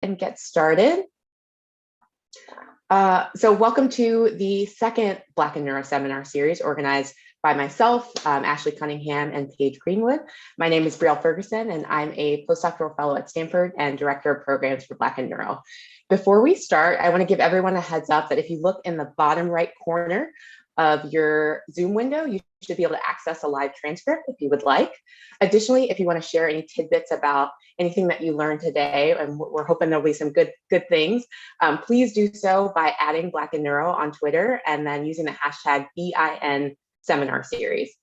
and get started. So welcome to the second Black in Neuro seminar series organized by myself, Ashley Cunningham, and Paige Greenwood. My name is Brielle Ferguson, and I'm a postdoctoral fellow at Stanford and director of programs for Black in Neuro. Before we start, I want to give everyone a heads up that if you look in the bottom right corner of your Zoom window, you should be able to access a live transcript if you would like. Additionally, if you want to share any tidbits about anything that you learned today, and we're hoping there'll be some good things, please do so by adding Black in Neuro on Twitter and then using the hashtag BIN seminar series.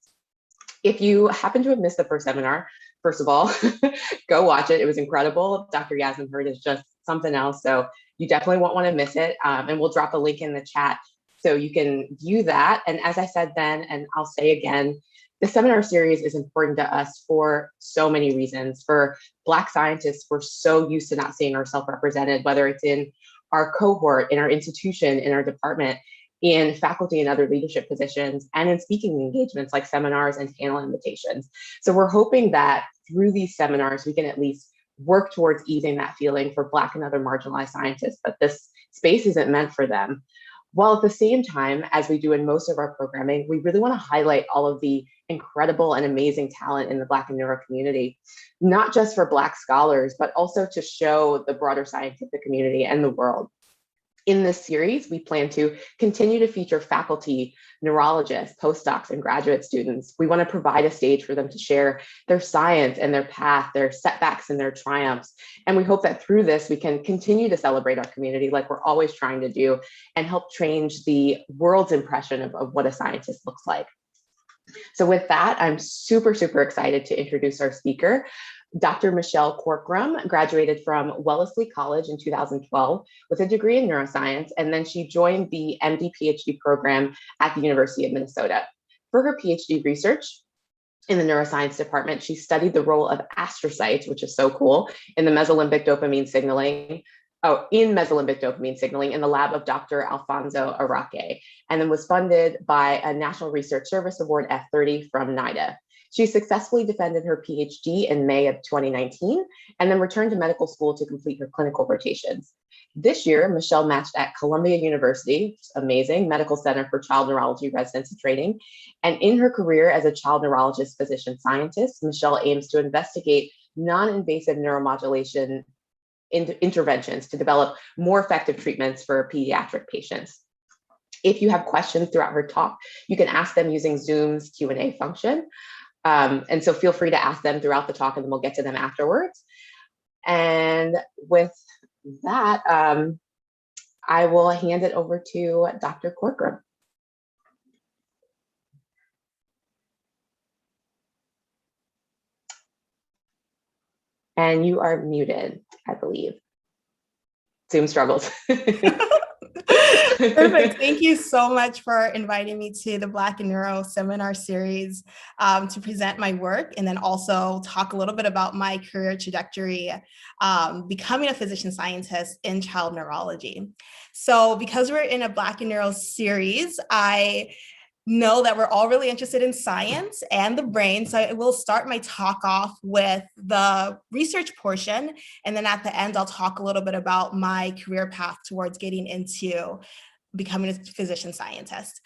If you happen to have missed the first seminar, first of all, go watch it. It was incredible. Dr. Yasmin Hurd is just something else. So you definitely won't want to miss it. And we'll drop a link in the chat so you can view that. And as I said then, and I'll say again, the seminar series is important to us for so many reasons. For Black scientists, we're so used to not seeing ourselves represented, whether it's in our cohort, in our institution, in our department, in faculty and other leadership positions, and in speaking engagements like seminars and panel invitations. So we're hoping that through these seminars, we can at least work towards easing that feeling for Black and other marginalized scientists that this space isn't meant for them. While at the same time, as we do in most of our programming, we really want to highlight all of the incredible and amazing talent in the Black and Neuro community, not just for Black scholars, but also to show the broader scientific community and the world. In this series, we plan to continue to feature faculty, neurologists, postdocs, and graduate students. We want to provide a stage for them to share their science and their path, their setbacks and their triumphs. And we hope that through this, we can continue to celebrate our community like we're always trying to do and help change the world's impression of what a scientist looks like. So with that, I'm super excited to introduce our speaker. Dr. Michelle Corkrum graduated from Wellesley College in 2012 with a degree in neuroscience, and then she joined the MD PhD program at the University of Minnesota. For her PhD research in the neuroscience department, she studied the role of astrocytes, which is so cool, in the mesolimbic dopamine signaling, in the lab of Dr. Alfonso Araque, and then was funded by a National Research Service Award F30 from NIDA. She successfully defended her PhD in May of 2019 and then returned to medical school to complete her clinical rotations. This year, Michelle matched at Columbia University, amazing, Medical Center for Child Neurology Residency Training. And in her career as a child neurologist physician scientist, Michelle aims to investigate non-invasive neuromodulation interventions to develop more effective treatments for pediatric patients. If you have questions throughout her talk, you can ask them using Zoom's Q&A function. And so feel free to ask them throughout the talk and then we'll get to them afterwards. And with that, I will hand it over to Dr. Corkrum. And you are muted, I believe. Zoom struggles. Perfect. Thank you so much for inviting me to the Black in Neuro seminar series to present my work and then also talk a little bit about my career trajectory, becoming a physician scientist in child neurology. So because we're in a Black in Neuro series, I know that we're all really interested in science and the brain. So I will start my talk off with the research portion. And then at the end, I'll talk a little bit about my career path towards getting into becoming a physician scientist.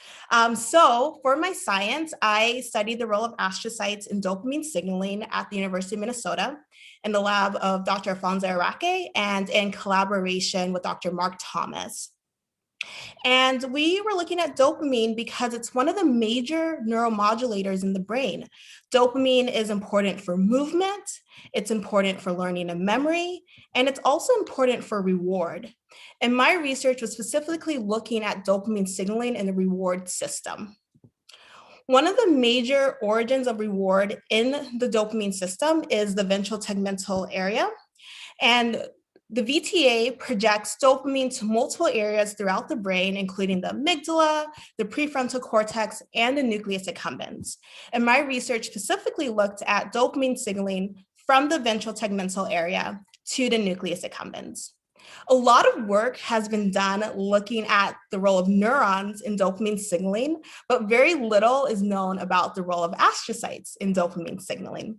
So for my science, I studied the role of astrocytes in dopamine signaling at the University of Minnesota in the lab of Dr. Alfonso Araque and in collaboration with Dr. Mark Thomas. And we were looking at dopamine because it's one of the major neuromodulators in the brain. Dopamine is important for movement, it's important for learning and memory, and it's also important for reward. And my research was specifically looking at dopamine signaling in the reward system. One of the major origins of reward in the dopamine system is the ventral tegmental area. And the VTA projects dopamine to multiple areas throughout the brain, including the amygdala, the prefrontal cortex, and the nucleus accumbens. And my research specifically looked at dopamine signaling from the ventral tegmental area to the nucleus accumbens. A lot of work has been done looking at the role of neurons in dopamine signaling, but very little is known about the role of astrocytes in dopamine signaling.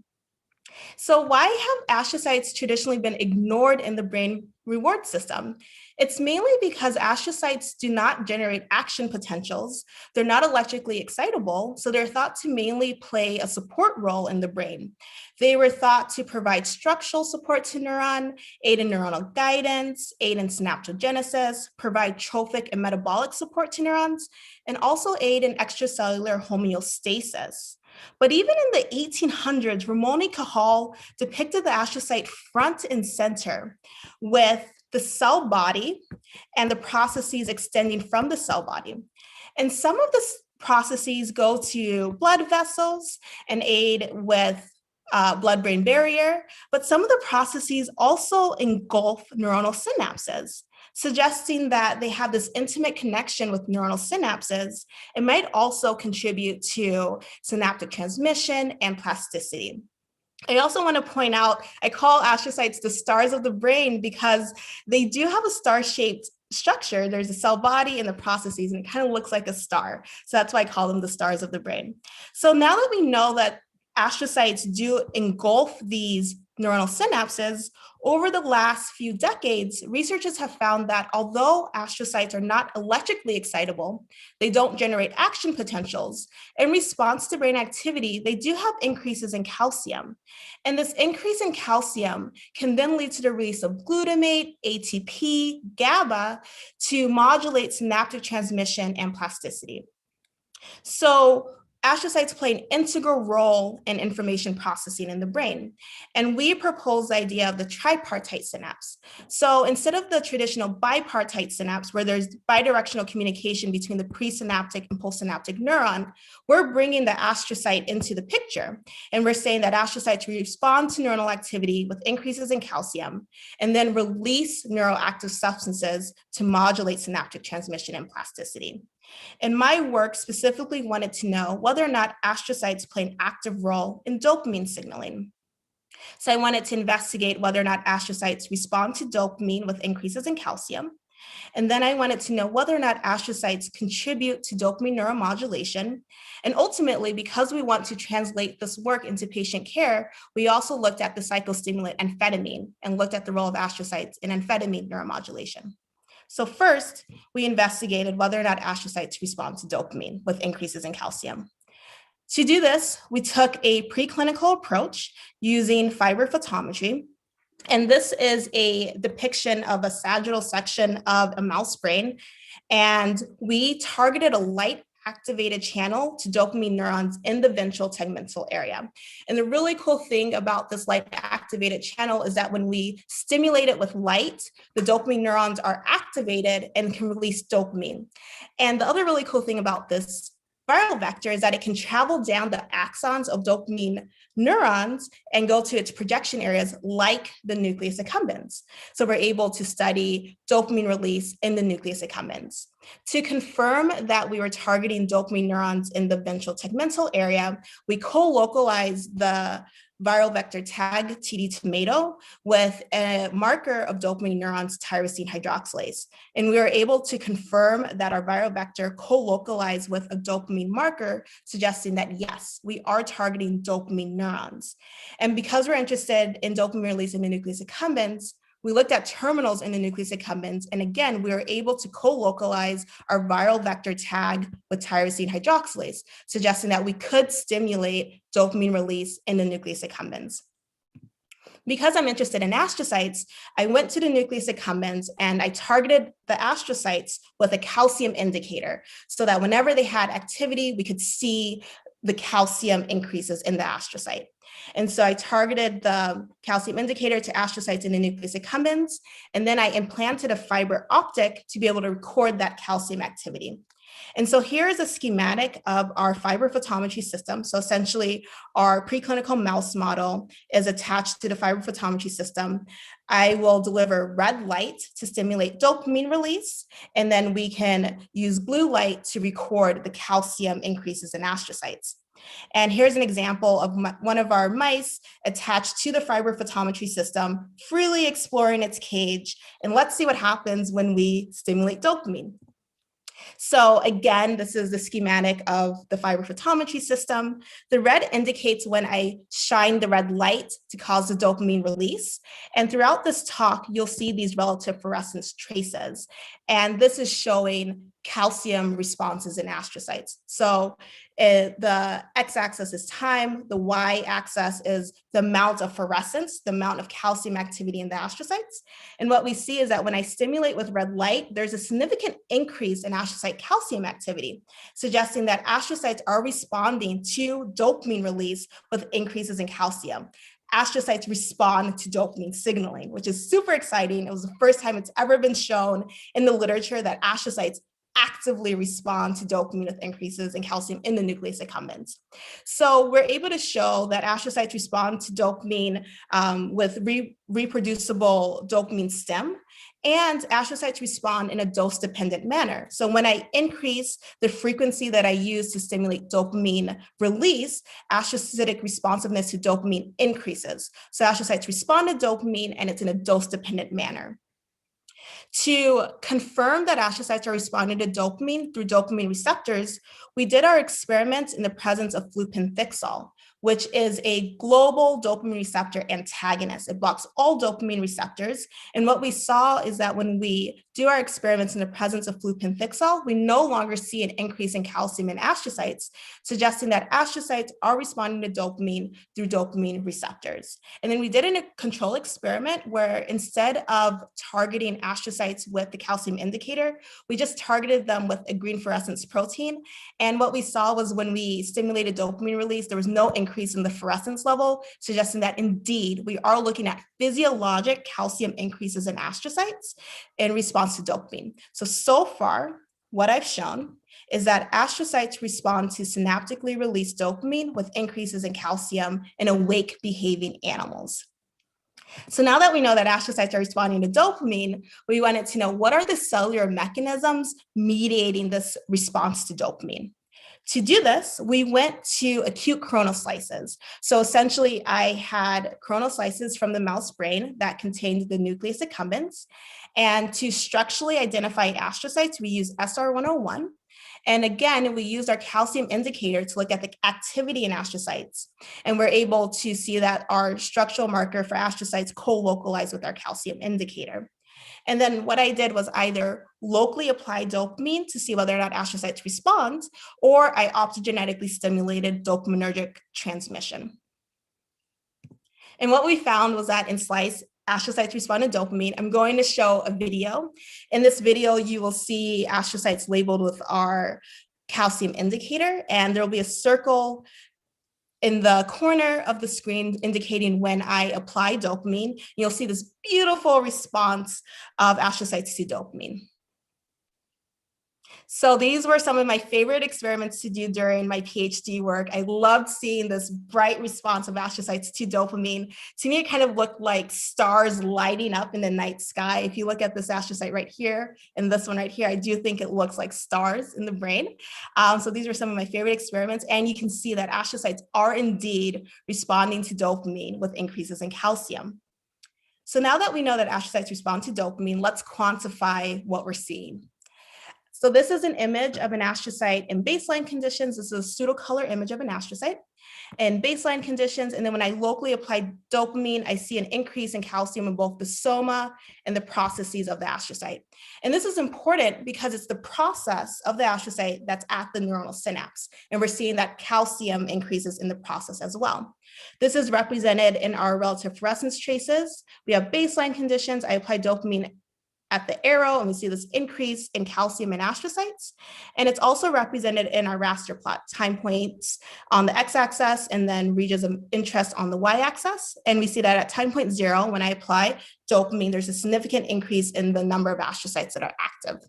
So why have astrocytes traditionally been ignored in the brain reward system. It's mainly because astrocytes do not generate action potentials. They're not electrically excitable, so they're thought to mainly play a support role in the brain. They were thought to provide structural support to neuron, aid in neuronal guidance, aid in synaptogenesis, provide trophic and metabolic support to neurons, and also aid in extracellular homeostasis. But even in the 1800s, Ramon y Cajal depicted the astrocyte front and center with the cell body and the processes extending from the cell body. And some of the processes go to blood vessels and aid with blood-brain barrier, but some of the processes also engulf neuronal synapses, suggesting that they have this intimate connection with neuronal synapses. It might also contribute to synaptic transmission and plasticity. I also want to point out, I call astrocytes the stars of the brain because they do have a star-shaped structure. There's a cell body and the processes, and it kind of looks like a star. So that's why I call them the stars of the brain. So now that we know that astrocytes do engulf these neuronal synapses, over the last few decades, researchers have found that although astrocytes are not electrically excitable, they don't generate action potentials. In response to brain activity, they do have increases in calcium. And this increase in calcium can then lead to the release of glutamate, ATP, GABA to modulate synaptic transmission and plasticity. So astrocytes play an integral role in information processing in the brain. And we propose the idea of the tripartite synapse. So instead of the traditional bipartite synapse, where there's bidirectional communication between the presynaptic and postsynaptic neuron, we're bringing the astrocyte into the picture. And we're saying that astrocytes respond to neuronal activity with increases in calcium, and then release neuroactive substances to modulate synaptic transmission and plasticity. And my work specifically wanted to know whether or not astrocytes play an active role in dopamine signaling. So I wanted to investigate whether or not astrocytes respond to dopamine with increases in calcium. And then I wanted to know whether or not astrocytes contribute to dopamine neuromodulation. And ultimately, because we want to translate this work into patient care, we also looked at the psychostimulant amphetamine and looked at the role of astrocytes in amphetamine neuromodulation. So first, we investigated whether or not astrocytes respond to dopamine with increases in calcium. To do this, we took a preclinical approach using fiber photometry. And this is a depiction of a sagittal section of a mouse brain. And we targeted a light activated channel to dopamine neurons in the ventral tegmental area. And the really cool thing about this light activated channel is that when we stimulate it with light, the dopamine neurons are activated and can release dopamine. And the other really cool thing about this viral vector is that it can travel down the axons of dopamine neurons and go to its projection areas like the nucleus accumbens. So we're able to study dopamine release in the nucleus accumbens. To confirm that we were targeting dopamine neurons in the ventral tegmental area, we co-localized the viral vector tag TD tomato with a marker of dopamine neurons, tyrosine hydroxylase. And we were able to confirm that our viral vector co-localized with a dopamine marker, suggesting that yes, we are targeting dopamine neurons. And because we're interested in dopamine release in the nucleus accumbens, we looked at terminals in the nucleus accumbens, and again, we were able to co-localize our viral vector tag with tyrosine hydroxylase, suggesting that we could stimulate dopamine release in the nucleus accumbens. Because I'm interested in astrocytes, I went to the nucleus accumbens and I targeted the astrocytes with a calcium indicator so that whenever they had activity, we could see the calcium increases in the astrocyte. And so I targeted the calcium indicator to astrocytes in the nucleus accumbens, and then I implanted a fiber optic to be able to record that calcium activity. And so here is a schematic of our fiber photometry system. So essentially, our preclinical mouse model is attached to the fiber photometry system. I will deliver red light to stimulate dopamine release, and then we can use blue light to record the calcium increases in astrocytes. And here's an example of one of our mice attached to the fiber photometry system, freely exploring its cage. And let's see what happens when we stimulate dopamine. So again, this is the schematic of the fiber photometry system. The red indicates when I shine the red light to cause the dopamine release. And throughout this talk, you'll see these relative fluorescence traces. And this is showing calcium responses in astrocytes. So the x-axis is time, the y-axis is the amount of fluorescence, the amount of calcium activity in the astrocytes. And what we see is that when I stimulate with red light, there's a significant increase in astrocyte calcium activity, suggesting that astrocytes are responding to dopamine release with increases in calcium. Astrocytes respond to dopamine signaling, which is super exciting. It was the first time it's ever been shown in the literature that astrocytes actively respond to dopamine with increases in calcium in the nucleus accumbens. So we're able to show that astrocytes respond to dopamine with reproducible dopamine stem, and astrocytes respond in a dose-dependent manner. So when I increase the frequency that I use to stimulate dopamine release, astrocytic responsiveness to dopamine increases. So astrocytes respond to dopamine, and it's in a dose-dependent manner. To confirm that astrocytes are responding to dopamine through dopamine receptors, we did our experiments in the presence of flupentixol, which is a global dopamine receptor antagonist. It blocks all dopamine receptors. And what we saw is that when we do our experiments in the presence of flupentixol, we no longer see an increase in calcium in astrocytes, suggesting that astrocytes are responding to dopamine through dopamine receptors. And then we did a control experiment where instead of targeting astrocytes with the calcium indicator, we just targeted them with a green fluorescence protein. And what we saw was when we stimulated dopamine release, there was no increase in the fluorescence level, suggesting that indeed we are looking at physiologic calcium increases in astrocytes in response to dopamine. So far, what I've shown is that astrocytes respond to synaptically released dopamine with increases in calcium in awake behaving animals. So now that we know that astrocytes are responding to dopamine, we wanted to know what are the cellular mechanisms mediating this response to dopamine. To do this, we went to acute coronal slices. So essentially, I had coronal slices from the mouse brain that contained the nucleus accumbens. And to structurally identify astrocytes, we use SR101. And again, we used our calcium indicator to look at the activity in astrocytes. And we're able to see that our structural marker for astrocytes co-localized with our calcium indicator. And then what I did was either locally apply dopamine to see whether or not astrocytes respond, or I optogenetically stimulated dopaminergic transmission. And what we found was that in SLICE, astrocytes respond to dopamine. I'm going to show a video. In this video, you will see astrocytes labeled with our calcium indicator, and there will be a circle in the corner of the screen indicating when I apply dopamine. You'll see this beautiful response of astrocytes to dopamine. So these were some of my favorite experiments to do during my PhD work. I loved seeing this bright response of astrocytes to dopamine. To me, it kind of looked like stars lighting up in the night sky. If you look at this astrocyte right here and this one right here, I do think it looks like stars in the brain. So these were some of my favorite experiments. And you can see that astrocytes are indeed responding to dopamine with increases in calcium. So now that we know that astrocytes respond to dopamine, let's quantify what we're seeing. So this is an image of an astrocyte in baseline conditions. This is a pseudo-color image of an astrocyte in baseline conditions. And then when I locally apply dopamine, I see an increase in calcium in both the soma and the processes of the astrocyte. And this is important because it's the process of the astrocyte that's at the neuronal synapse. And we're seeing that calcium increases in the process as well. This is represented in our relative fluorescence traces. We have baseline conditions. I apply dopamine at the arrow, and we see this increase in calcium in astrocytes. And it's also represented in our raster plot, time points on the x-axis and then regions of interest on the y-axis. And we see that at time point 0, when I apply dopamine, there's a significant increase in the number of astrocytes that are active.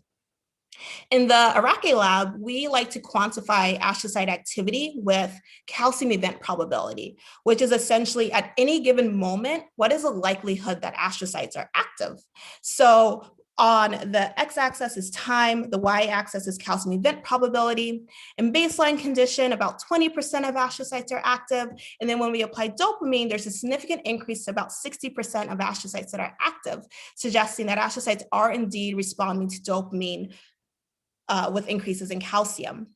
In the Araque lab, we like to quantify astrocyte activity with calcium event probability, which is essentially at any given moment, what is the likelihood that astrocytes are active? So on the x-axis is time, the y-axis is calcium event probability. In baseline condition, about 20% of astrocytes are active. And then when we apply dopamine, there's a significant increase to about 60% of astrocytes that are active, suggesting that astrocytes are indeed responding to dopamine with increases in calcium.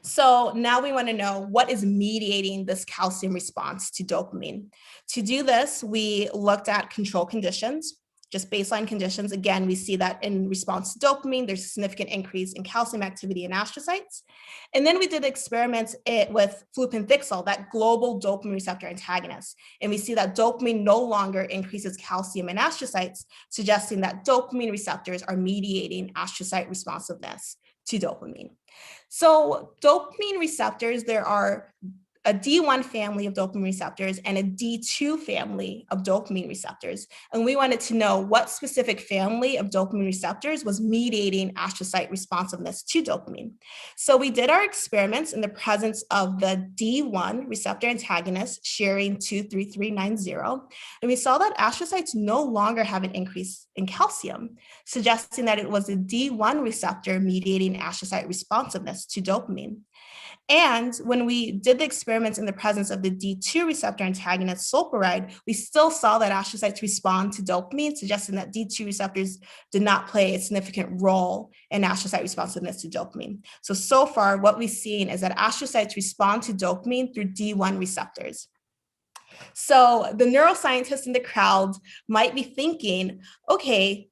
So now we want to know what is mediating this calcium response to dopamine. To do this, we looked at control conditions, just baseline conditions. Again, we see that in response to dopamine, there's a significant increase in calcium activity in astrocytes. And then we did experiments with flupentixol, that global dopamine receptor antagonist. And we see that dopamine no longer increases calcium in astrocytes, suggesting that dopamine receptors are mediating astrocyte responsiveness to dopamine. So dopamine receptors, there are a D1 family of dopamine receptors and a D2 family of dopamine receptors. And we wanted to know what specific family of dopamine receptors was mediating astrocyte responsiveness to dopamine. So we did our experiments in the presence of the D1 receptor antagonist sharing 23390, and we saw that astrocytes no longer have an increase in calcium, suggesting that it was the D1 receptor mediating astrocyte responsiveness to dopamine. And when we did the experiments in the presence of the D2 receptor antagonist sulfuride, we still saw that astrocytes respond to dopamine, suggesting that D2 receptors did not play a significant role in astrocyte responsiveness to dopamine. So far, what we've seen is that astrocytes respond to dopamine through D1 receptors. So the neuroscientists in the crowd might be thinking, okay,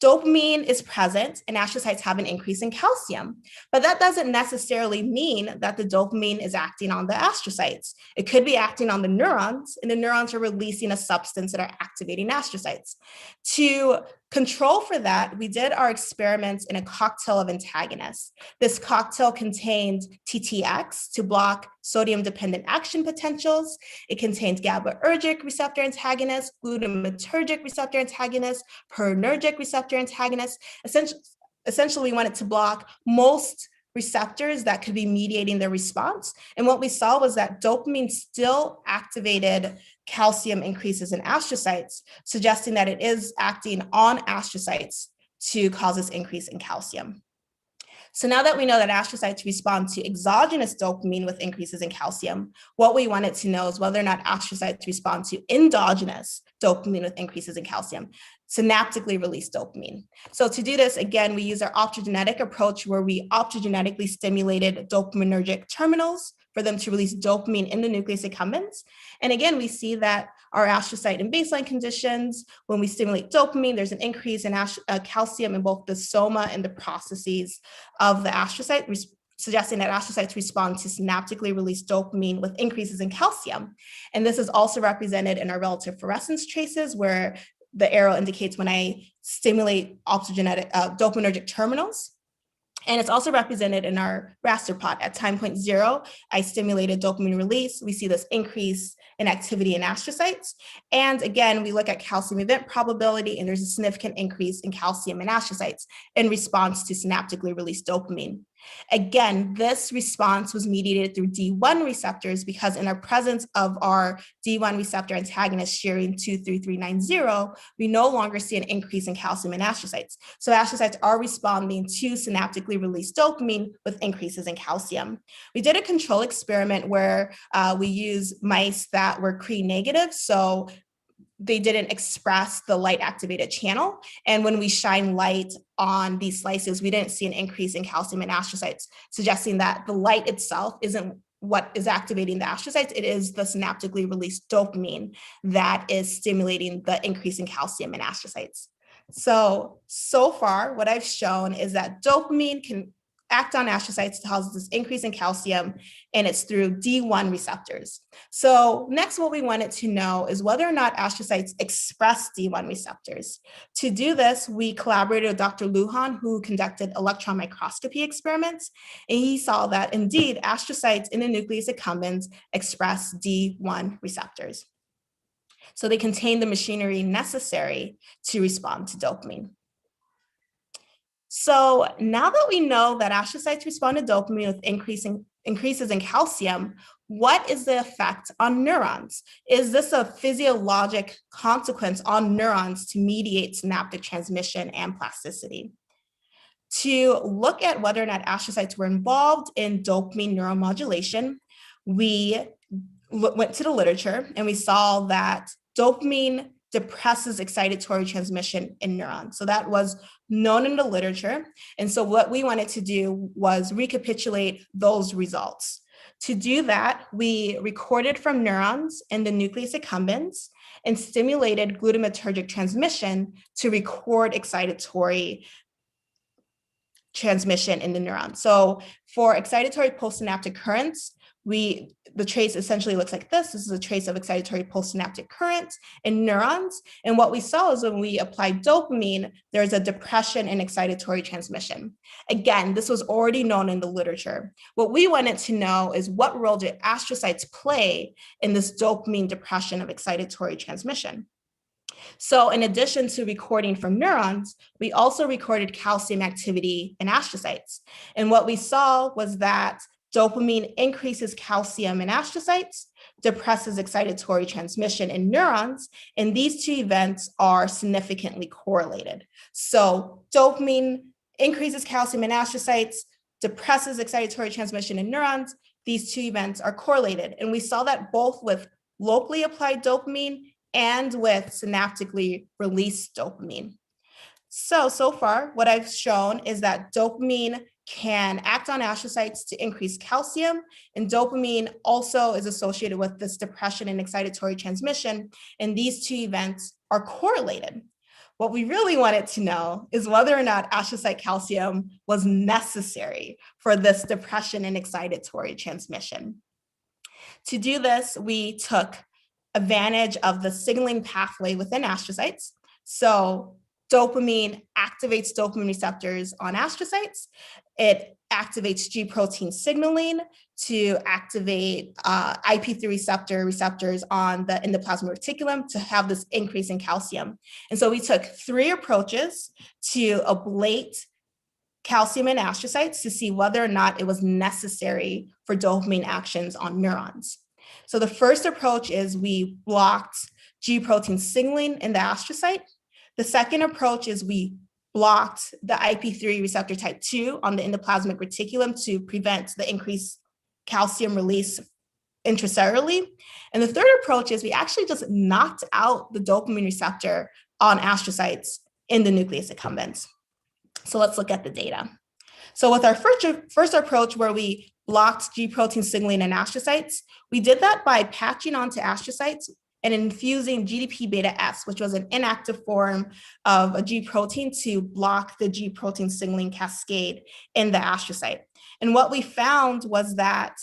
dopamine is present and astrocytes have an increase in calcium, but that doesn't necessarily mean that the dopamine is acting on the astrocytes. It could be acting on the neurons, and the neurons are releasing a substance that are activating astrocytes. To control for that, we did our experiments in a cocktail of antagonists. This cocktail contained TTX to block sodium-dependent action potentials. It contained GABAergic receptor antagonists, glutamatergic receptor antagonists, purinergic receptor antagonists. Essentially, we wanted to block most receptors that could be mediating the response. And what we saw was that dopamine still activated calcium increases in astrocytes, suggesting that it is acting on astrocytes to cause this increase in calcium. So now that we know that astrocytes respond to exogenous dopamine with increases in calcium, what we wanted to know is whether or not astrocytes respond to endogenous dopamine with increases in calcium, synaptically released dopamine. So to do this, again, we use our optogenetic approach where we optogenetically stimulated dopaminergic terminals for them to release dopamine in the nucleus accumbens. And again, we see that our astrocyte in baseline conditions, when we stimulate dopamine, there's an increase in calcium in both the soma and the processes of the astrocyte, suggesting that astrocytes respond to synaptically released dopamine with increases in calcium. And this is also represented in our relative fluorescence traces, where the arrow indicates when I stimulate optogenetic dopaminergic terminals. And it's also represented in our raster plot. At time point 0, I stimulated dopamine release. We see this increase in activity in astrocytes. And again, we look at calcium event probability, and there's a significant increase in calcium in astrocytes in response to synaptically released dopamine. Again, this response was mediated through D1 receptors because in our presence of our D1 receptor antagonist sharing 23390, we no longer see an increase in calcium in astrocytes. So astrocytes are responding to synaptically released dopamine with increases in calcium. We did a control experiment where we used mice that were Cre negative. So they didn't express the light activated channel. And when we shine light on these slices, we didn't see an increase in calcium in astrocytes, suggesting that the light itself isn't what is activating the astrocytes. It is the synaptically released dopamine that is stimulating the increase in calcium in astrocytes. So far, what I've shown is that dopamine can act on astrocytes to cause this increase in calcium, and it's through D1 receptors. So next, what we wanted to know is whether or not astrocytes express D1 receptors. To do this, we collaborated with Dr. Lujan, who conducted electron microscopy experiments, and he saw that indeed astrocytes in the nucleus accumbens express D1 receptors. So they contain the machinery necessary to respond to dopamine. So now that we know that astrocytes respond to dopamine with increases in calcium, what is the effect on neurons? Is this a physiologic consequence on neurons to mediate synaptic transmission and plasticity? To look at whether or not astrocytes were involved in dopamine neuromodulation, we went to the literature and we saw that dopamine depresses excitatory transmission in neurons. So that was known in the literature. And so what we wanted to do was recapitulate those results. To do that, we recorded from neurons in the nucleus accumbens and stimulated glutamatergic transmission to record excitatory transmission in the neuron. So for excitatory postsynaptic currents, the trace essentially looks like this. This is a trace of excitatory postsynaptic current in neurons. And what we saw is when we applied dopamine, there's a depression in excitatory transmission. Again, this was already known in the literature. What we wanted to know is what role did astrocytes play in this dopamine depression of excitatory transmission? So in addition to recording from neurons, we also recorded calcium activity in astrocytes. And what we saw was that dopamine increases calcium in astrocytes, depresses excitatory transmission in neurons, and these two events are significantly correlated. So dopamine increases calcium in astrocytes, depresses excitatory transmission in neurons. These two events are correlated. And we saw that both with locally applied dopamine and with synaptically released dopamine. So far, what I've shown is that dopamine can act on astrocytes to increase calcium, and dopamine also is associated with this depression in excitatory transmission, and these two events are correlated. What we really wanted to know is whether or not astrocyte calcium was necessary for this depression in excitatory transmission. To do this, we took advantage of the signaling pathway within astrocytes. So dopamine activates dopamine receptors on astrocytes. It activates G protein signaling to activate IP3 receptors on the endoplasmic reticulum to have this increase in calcium. And so we took 3 approaches to ablate calcium in astrocytes to see whether or not it was necessary for dopamine actions on neurons. So the first approach is we blocked G protein signaling in the astrocyte. The second approach is we blocked the IP3 receptor type 2 on the endoplasmic reticulum to prevent the increased calcium release intracellularly. And the third approach is we actually just knocked out the dopamine receptor on astrocytes in the nucleus accumbens. So let's look at the data. So with our first approach where we blocked G protein signaling in astrocytes, we did that by patching onto astrocytes and infusing GDP beta S, which was an inactive form of a G protein to block the G protein signaling cascade in the astrocyte. And what we found was that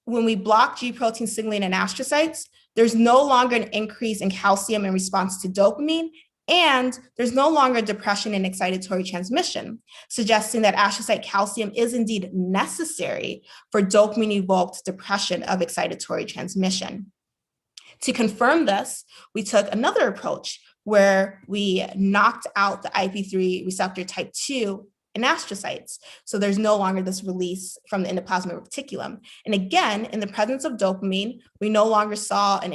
when we block G protein signaling in astrocytes, there's no longer an increase in calcium in response to dopamine, and there's no longer depression in excitatory transmission, suggesting that astrocyte calcium is indeed necessary for dopamine-evoked depression of excitatory transmission. To confirm this, we took another approach where we knocked out the IP3 receptor type 2 in astrocytes. So there's no longer this release from the endoplasmic reticulum. And again, in the presence of dopamine, we no longer saw an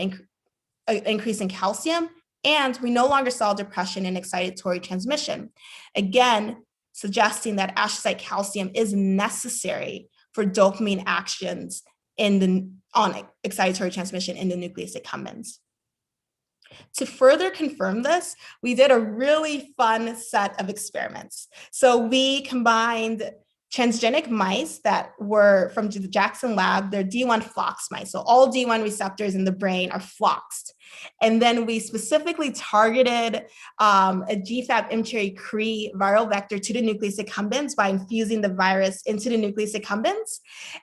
increase in calcium, and we no longer saw depression in excitatory transmission. Again, suggesting that astrocyte calcium is necessary for dopamine actions on excitatory transmission in the nucleus accumbens. To further confirm this, we did a really fun set of experiments. So we combined transgenic mice that were from the Jackson lab. They're D1 flox mice. So all D1 receptors in the brain are floxed. And then we specifically targeted a GFAP mCherry viral vector to the nucleus accumbens by infusing the virus into the nucleus accumbens.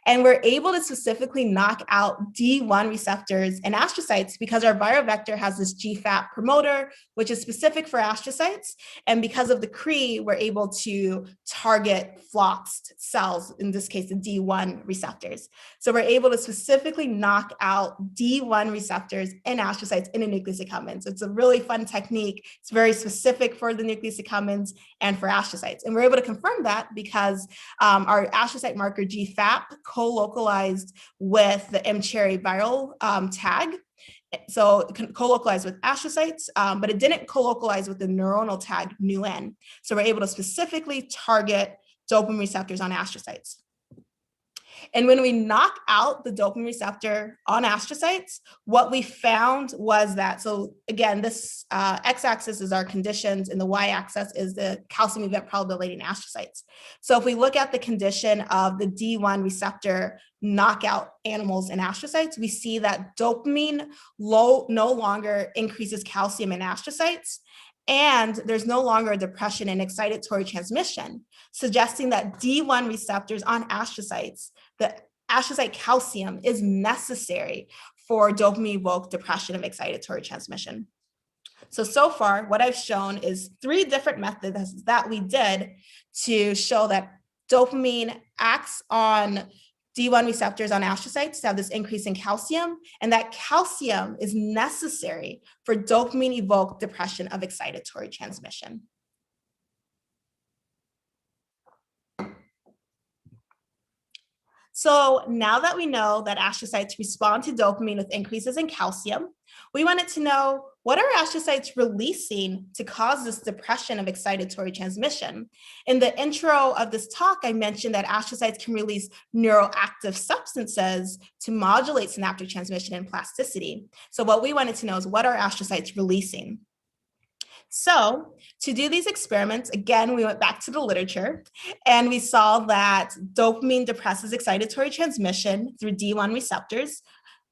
And we're able to specifically knock out D1 receptors in astrocytes because our viral vector has this GFAP promoter, which is specific for astrocytes. And because of the Cree, we're able to target floxed cells, in this case, the D1 receptors. So we're able to specifically knock out D1 receptors in astrocytes in the nucleus accumbens. It's a really fun technique. It's very specific for the nucleus accumbens and for astrocytes. And we're able to confirm that because our astrocyte marker GFAP co-localized with the mCherry viral tag. So it can co-localize with astrocytes, but it didn't co-localize with the neuronal tag NUN. So we're able to specifically target dopamine receptors on astrocytes. And when we knock out the dopamine receptor on astrocytes, what we found was that, so again, this x-axis is our conditions and the y-axis is the calcium event probability in astrocytes. So if we look at the condition of the D1 receptor knockout animals in astrocytes, we see that dopamine no longer increases calcium in astrocytes, and there's no longer a depression in excitatory transmission, suggesting that D1 receptors on astrocytes, the astrocyte calcium, is necessary for dopamine-evoked depression of excitatory transmission. So far, what I've shown is 3 different methods that we did to show that dopamine acts on D1 receptors on astrocytes to have this increase in calcium, and that calcium is necessary for dopamine-evoked depression of excitatory transmission. So now that we know that astrocytes respond to dopamine with increases in calcium, we wanted to know, what are astrocytes releasing to cause this depression of excitatory transmission? In the intro of this talk, I mentioned that astrocytes can release neuroactive substances to modulate synaptic transmission and plasticity. So what we wanted to know is, what are astrocytes releasing? So to do these experiments, again, we went back to the literature and we saw that dopamine depresses excitatory transmission through D1 receptors.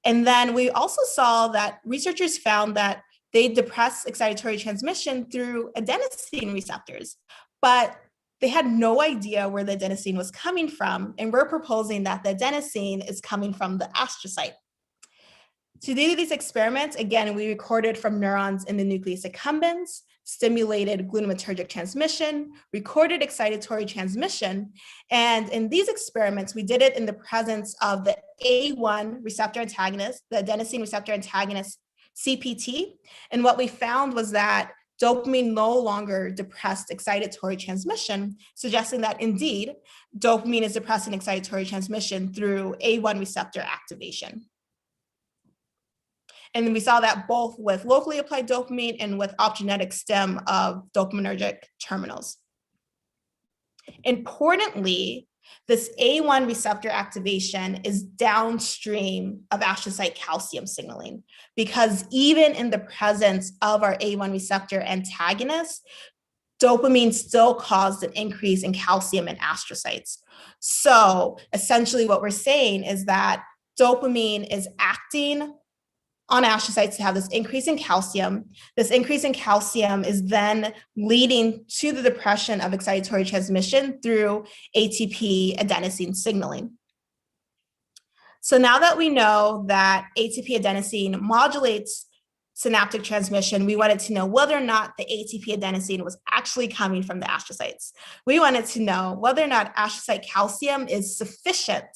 And then we also saw that researchers found that they depress excitatory transmission through adenosine receptors, but they had no idea where the adenosine was coming from. And we're proposing that the adenosine is coming from the astrocyte. To do these experiments, again, we recorded from neurons in the nucleus accumbens, stimulated glutamatergic transmission, recorded excitatory transmission. And in these experiments, we did it in the presence of the A1 receptor antagonist, the adenosine receptor antagonist, CPT. And what we found was that dopamine no longer depressed excitatory transmission, suggesting that indeed, dopamine is depressing excitatory transmission through A1 receptor activation. And we saw that both with locally applied dopamine and with optogenetic stim of dopaminergic terminals. Importantly, this A1 receptor activation is downstream of astrocyte calcium signaling, because even in the presence of our A1 receptor antagonist, dopamine still caused an increase in calcium in astrocytes. So essentially what we're saying is that dopamine is acting on astrocytes to have this increase in calcium. This increase in calcium is then leading to the depression of excitatory transmission through ATP adenosine signaling. So now that we know that ATP adenosine modulates synaptic transmission, we wanted to know whether or not the ATP adenosine was actually coming from the astrocytes. We wanted to know whether or not astrocyte calcium is sufficient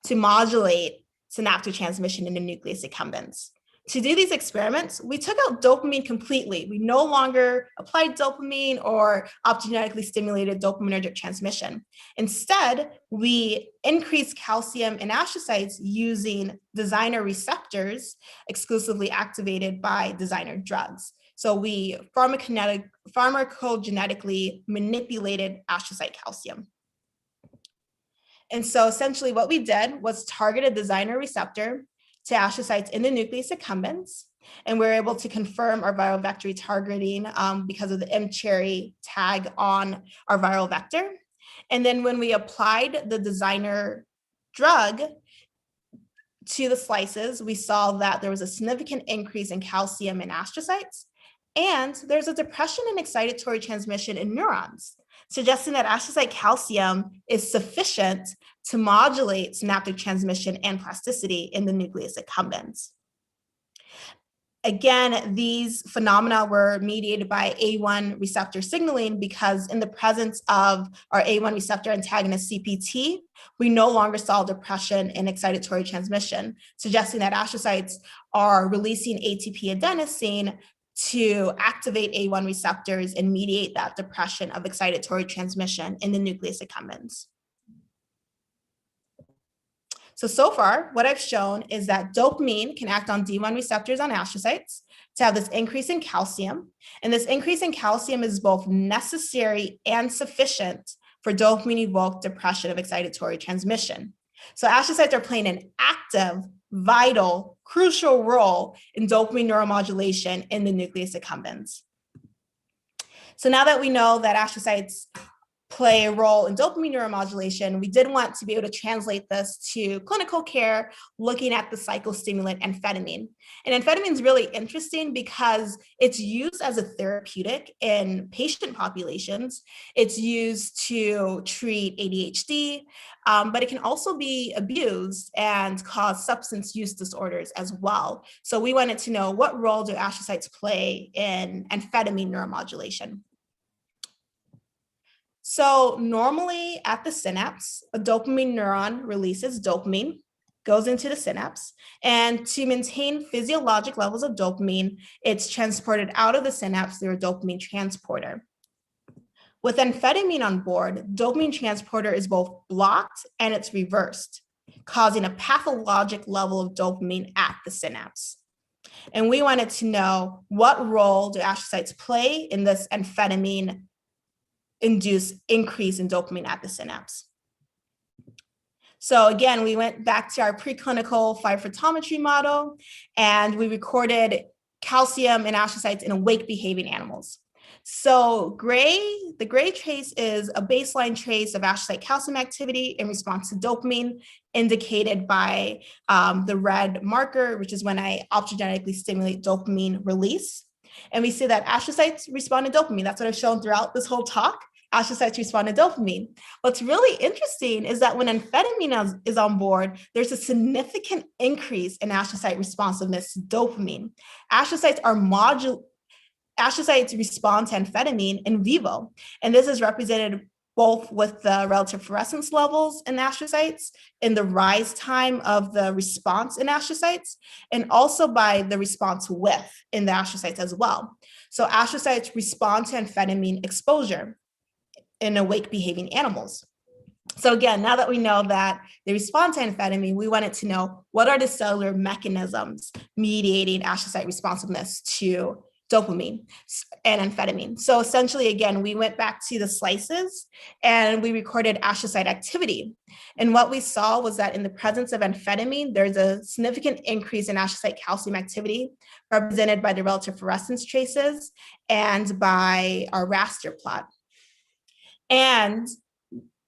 to modulate synaptic transmission in the nucleus accumbens. To do these experiments, we took out dopamine completely. We no longer applied dopamine or optogenetically stimulated dopaminergic transmission. Instead, we increased calcium in astrocytes using designer receptors exclusively activated by designer drugs. So we pharmacogenetically manipulated astrocyte calcium. And so essentially what we did was target a designer receptor to astrocytes in the nucleus accumbens, and we're able to confirm our viral vector targeting because of the mCherry tag on our viral vector. And then when we applied the designer drug to the slices, we saw that there was a significant increase in calcium in astrocytes, and there's a depression in excitatory transmission in neurons, suggesting that astrocyte calcium is sufficient to modulate synaptic transmission and plasticity in the nucleus accumbens. Again, these phenomena were mediated by A1 receptor signaling, because in the presence of our A1 receptor antagonist CPT, we no longer saw depression in excitatory transmission, suggesting that astrocytes are releasing ATP adenosine to activate A1 receptors and mediate that depression of excitatory transmission in the nucleus accumbens. So far, what I've shown is that dopamine can act on D1 receptors on astrocytes to have this increase in calcium. And this increase in calcium is both necessary and sufficient for dopamine-evoked depression of excitatory transmission. So astrocytes are playing an active, vital, crucial role in dopamine neuromodulation in the nucleus accumbens. So now that we know that astrocytes play a role in dopamine neuromodulation, we did want to be able to translate this to clinical care, looking at the psychostimulant amphetamine. And amphetamine is really interesting because it's used as a therapeutic in patient populations. It's used to treat ADHD, but it can also be abused and cause substance use disorders as well. So we wanted to know, what role do astrocytes play in amphetamine neuromodulation? So normally at the synapse, a dopamine neuron releases dopamine, goes into the synapse, and to maintain physiologic levels of dopamine, it's transported out of the synapse through a dopamine transporter. With amphetamine on board, dopamine transporter is both blocked and it's reversed, causing a pathologic level of dopamine at the synapse. And we wanted to know, what role do astrocytes play in this amphetamine induce increase in dopamine at the synapse? So again, we went back to our preclinical 5-photometry model, and we recorded calcium in astrocytes in awake behaving animals. So the gray trace is a baseline trace of astrocyte calcium activity in response to dopamine, indicated by the red marker, which is when I optogenetically stimulate dopamine release. And we see that astrocytes respond to dopamine. That's what I've shown throughout this whole talk. Astrocytes respond to dopamine. What's really interesting is that when amphetamine is on board, there's a significant increase in astrocyte responsiveness to dopamine. Astrocytes respond to amphetamine in vivo, and this is represented both with the relative fluorescence levels in astrocytes, in the rise time of the response in astrocytes, and also by the response width in the astrocytes as well. So astrocytes respond to amphetamine exposure in awake behaving animals. So again, now that we know that they respond to amphetamine, we wanted to know, what are the cellular mechanisms mediating astrocyte responsiveness to dopamine and amphetamine? So essentially, again, we went back to the slices and we recorded astrocyte activity. And what we saw was that in the presence of amphetamine, there's a significant increase in astrocyte calcium activity, represented by the relative fluorescence traces and by our raster plot. And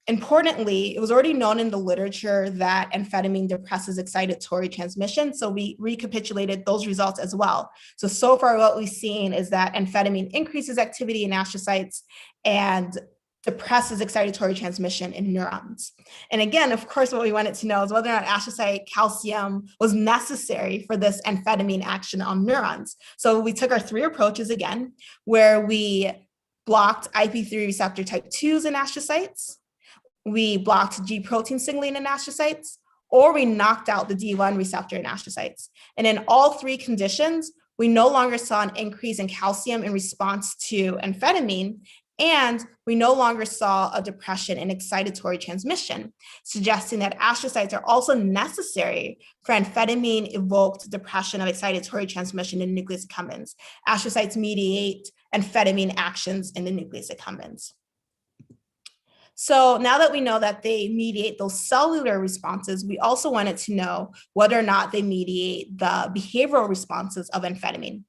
importantly, it was already known in the literature that amphetamine depresses excitatory transmission. So we recapitulated those results as well. So far what we've seen is that amphetamine increases activity in astrocytes and depresses excitatory transmission in neurons. And again, of course, what we wanted to know is whether or not astrocyte calcium was necessary for this amphetamine action on neurons. So we took our 3 approaches again, where we blocked IP3 receptor type 2s in astrocytes, we blocked G protein signaling in astrocytes, or we knocked out the D1 receptor in astrocytes. And in all 3 conditions, we no longer saw an increase in calcium in response to amphetamine, and we no longer saw a depression in excitatory transmission, suggesting that astrocytes are also necessary for amphetamine-evoked depression of excitatory transmission in nucleus accumbens. Astrocytes mediate amphetamine actions in the nucleus accumbens. So now that we know that they mediate those cellular responses, we also wanted to know whether or not they mediate the behavioral responses of amphetamine.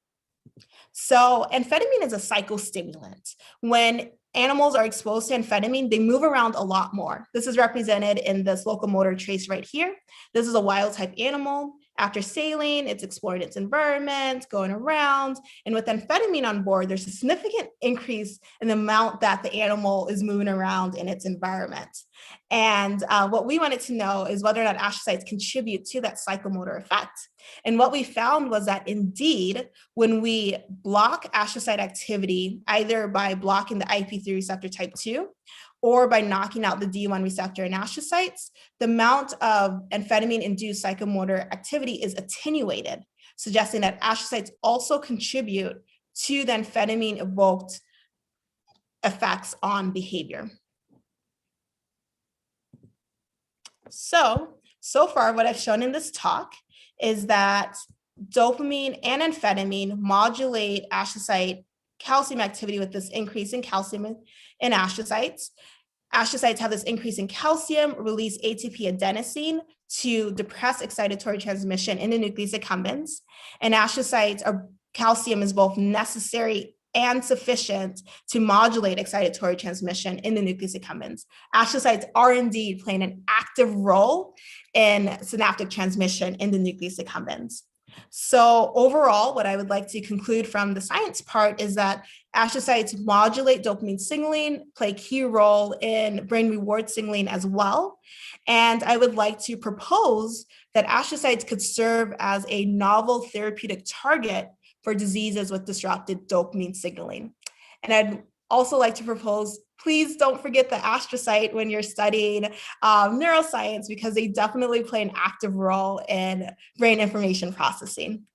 So amphetamine is a psychostimulant. When animals are exposed to amphetamine, they move around a lot more. This is represented in this locomotor trace right here. This is a wild type animal. After sailing, it's exploring its environment, going around. And with amphetamine on board, there's a significant increase in the amount that the animal is moving around in its environment. And what we wanted to know is whether or not astrocytes contribute to that psychomotor effect. And what we found was that indeed, when we block astrocyte activity, either by blocking the IP3 receptor type 2, or by knocking out the D1 receptor in astrocytes, the amount of amphetamine-induced psychomotor activity is attenuated, suggesting that astrocytes also contribute to the amphetamine-evoked effects on behavior. So far what I've shown in this talk is that dopamine and amphetamine modulate astrocyte calcium activity with this increase in calcium in astrocytes. Astrocytes have this increase in calcium, release ATP adenosine to depress excitatory transmission in the nucleus accumbens. And astrocytes are calcium is both necessary and sufficient to modulate excitatory transmission in the nucleus accumbens. Astrocytes are indeed playing an active role in synaptic transmission in the nucleus accumbens. So overall, what I would like to conclude from the science part is that astrocytes modulate dopamine signaling, play a key role in brain reward signaling as well. And I would like to propose that astrocytes could serve as a novel therapeutic target for diseases with disrupted dopamine signaling. And I'd also like to propose, please don't forget the astrocyte when you're studying neuroscience, because they definitely play an active role in brain information processing.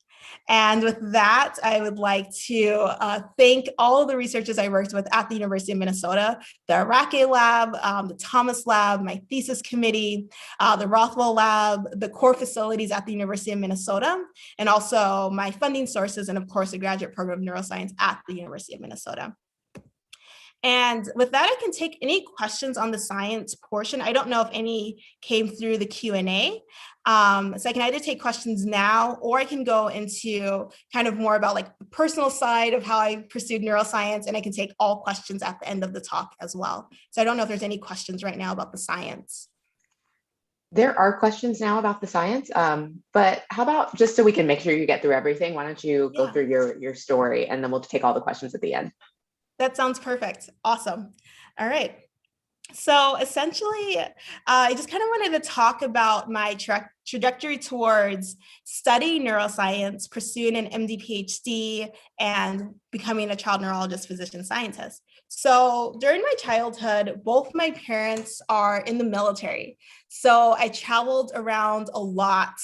And with that, I would like to thank all of the researchers I worked with at the University of Minnesota, the Araque lab, the Thomas lab, my thesis committee, the Rothwell lab, the core facilities at the University of Minnesota, and also my funding sources, and of course, the graduate program of neuroscience at the University of Minnesota. And with that, I can take any questions on the science portion. I don't know if any came through the Q&A. So I can either take questions now, or I can go into kind of more about like the personal side of how I pursued neuroscience, and I can take all questions at the end of the talk as well. So I don't know if there's any questions right now about the science. There are questions now about the science, but how about just so we can make sure you get through everything, why don't you go through your story, and then we'll take all the questions at the end. That sounds perfect. Awesome. All right. So essentially, I just kind of wanted to talk about my trajectory towards studying neuroscience, pursuing an MD PhD, and becoming a child neurologist physician scientist. So during my childhood, both my parents are in the military. So I traveled around a lot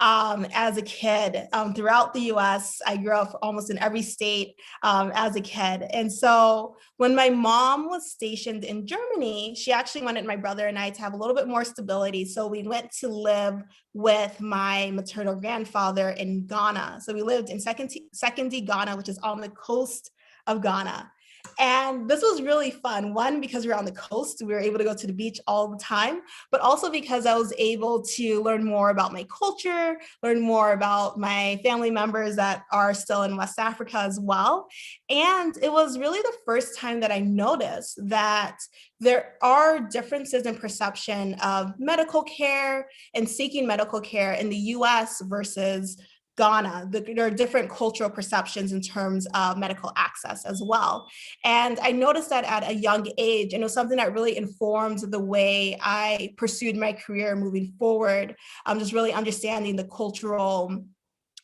as a kid throughout the US. I grew up almost in every state as a kid. And so when my mom was stationed in Germany, she actually wanted my brother and I to have a little bit more stability. So we went to live with my maternal grandfather in Ghana. So we lived in Sekondi, Ghana, which is on the coast of Ghana. And this was really fun. One, because we were on the coast, we were able to go to the beach all the time, but also because I was able to learn more about my culture, learn more about my family members that are still in West Africa as well. And it was really the first time that I noticed that there are differences in perception of medical care and seeking medical care in the US versus Ghana. There are different cultural perceptions in terms of medical access as well. And I noticed that at a young age, and it was something that really informed the way I pursued my career moving forward. Just really understanding the cultural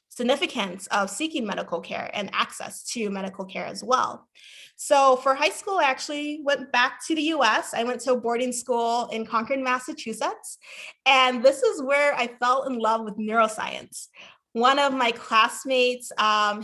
significance of seeking medical care and access to medical care as well. So for high school, I actually went back to the US. I went to a boarding school in Concord, Massachusetts. And this is where I fell in love with neuroscience. One of my classmates,